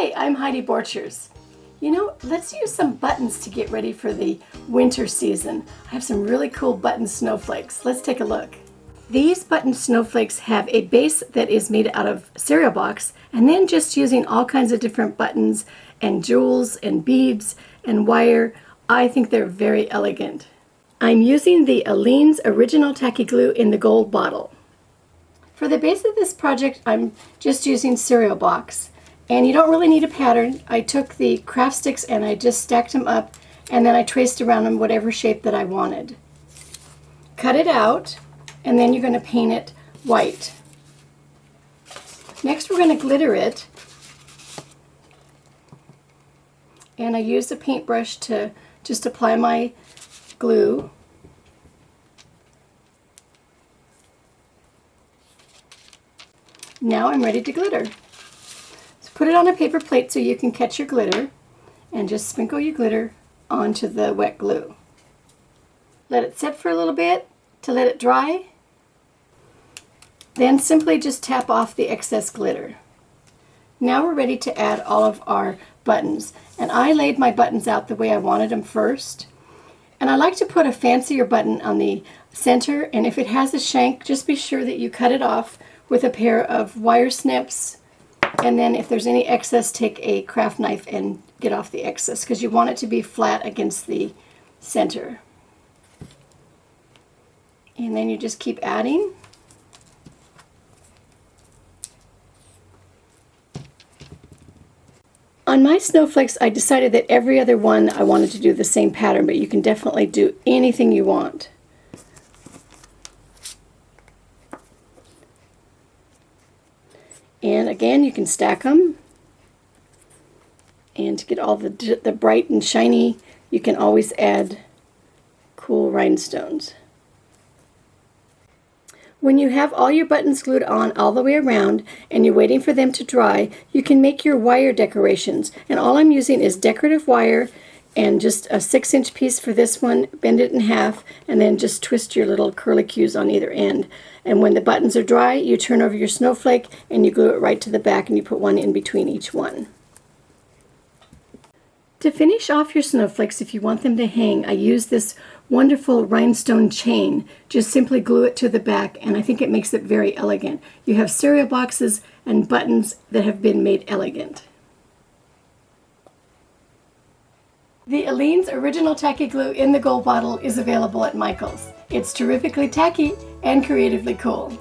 Hi, I'm Heidi Borchers. You know, let's use some buttons to get ready for the winter season. I have some really cool button snowflakes. Let's take a look. These button snowflakes have a base that is made out of cereal box, and then just using all kinds of different buttons and jewels and beads and wire, I think they're very elegant. I'm using the Aleene's original tacky glue in the gold bottle. For the base of this project, I'm just using cereal box. And you don't really need a pattern. I took the craft sticks and I just stacked them up, and then I traced around them whatever shape that I wanted. Cut it out, and then you're going to paint it white. Next we're going to glitter it. And I used a paintbrush to just apply my glue. Now I'm ready to glitter. Put it on a paper plate so you can catch your glitter, and just sprinkle your glitter onto the wet glue. Let it sit for a little bit to let it dry. Then simply just tap off the excess glitter. Now we're ready to add all of our buttons. And I laid my buttons out the way I wanted them first. And I like to put a fancier button on the center, and if it has a shank, just be sure that you cut it off with a pair of wire snips. And then if there's any excess, take a craft knife and get off the excess, because you want it to be flat against the center. And then you just keep adding. On my snowflakes, I decided that every other one I wanted to do the same pattern, but you can definitely do anything you want. And again, you can stack them. And to get all the bright and shiny, you can always add cool rhinestones. When you have all your buttons glued on all the way around and you're waiting for them to dry, you can make your wire decorations. And all I'm using is decorative wire and just a 6-inch piece for this one. Bend it in half and then just twist your little curlicues on either end. And when the buttons are dry, you turn over your snowflake and you glue it right to the back, and you put one in between each one. To finish off your snowflakes, if you want them to hang, I use this wonderful rhinestone chain. Just simply glue it to the back, and I think it makes it very elegant. You have cereal boxes and buttons that have been made elegant. The Aleene's original tacky glue in the gold bottle is available at Michael's. It's terrifically tacky and creatively cool.